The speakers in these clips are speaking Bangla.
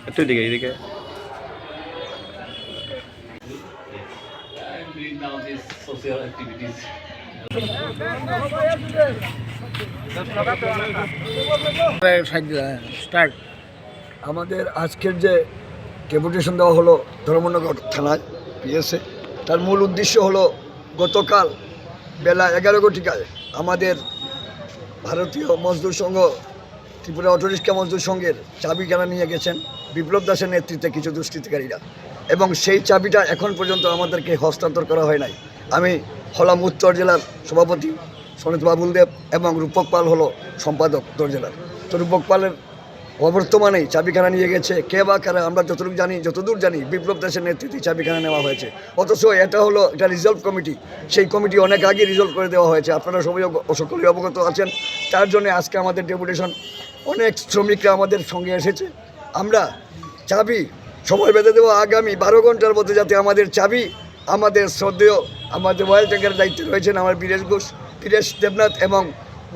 একটু এদিকে আমাদের আজকের যে ডেপুটেশন দেওয়া হলো ধর্মনগর থানায় পিএসএ, তার মূল উদ্দেশ্য হলো গতকাল বেলা 11 ঘটিকায় আমাদের ভারতীয় মজদুর সংঘ ত্রিপুরা অটোরিক্সা মজদুর সংঘের চাবিখানা নিয়ে গেছেন বিপ্লব দাসের নেতৃত্বে কিছু দুষ্কৃতিকারীরা, এবং সেই চাবিটা এখন পর্যন্ত আমাদেরকে হস্তান্তর করা হয় নাই। আমি হলাম উত্তর জেলার সভাপতি সনিত বাবুল দেব এবং রূপক পাল হলো সম্পাদক উত্তর জেলার। তো রূপক পালের অবর্তমানেই চাবিখানা নিয়ে গেছে কে বা কারা আমরা যতদূর জানি বিপ্লব দাসের নেতৃত্বে চাবিখানা নেওয়া হয়েছে। অথচ এটা হলো একটা রিজলভ কমিটি, সেই কমিটি অনেক আগে রিজলভ করে দেওয়া হয়েছে, আপনারা সবাই সকলেই অবগত আছেন। তার জন্য আজকে আমাদের ডেপুটেশন, অনেক শ্রমিকরা আমাদের সঙ্গে এসেছে। আমরা চাবি সময় বেঁধে দেবো আগামী 12 ঘন্টার মধ্যে, যাতে আমাদের চাবি আমাদের শ্রদ্ধেয় আমাদের ওয়েল ট্যাঙ্কের দায়িত্বে রয়েছেন আমার বীরেশ দেবনাথ এবং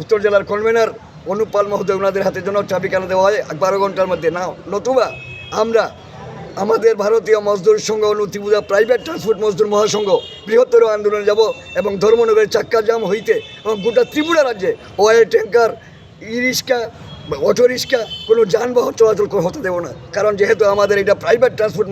উত্তর জেলার কনভেনার অনুপ পাল মহোদয়, ওনাদের হাতের জন্য চাবিখানা দেওয়া হয় 12 ঘন্টার মধ্যে। না নতুবা আমরা আমাদের ভারতীয় মজদুর সংঘ ত্রিপুরা প্রাইভেট ট্রান্সপোর্ট মজদুর মহাসংঘ বৃহত্তর আন্দোলনে যাব এবং ধর্মনগরের চাক্কা জাম হইতে এবং গোটা ত্রিপুরা রাজ্যে ওয়েল ট্যাঙ্কার, ই রিক্সা, অটো রিক্সা কোনো যানবাহন চলাচল হতে দেবো না, কারণ যেহেতু আমাদের এটা প্রাইভেট ট্রান্সপোর্ট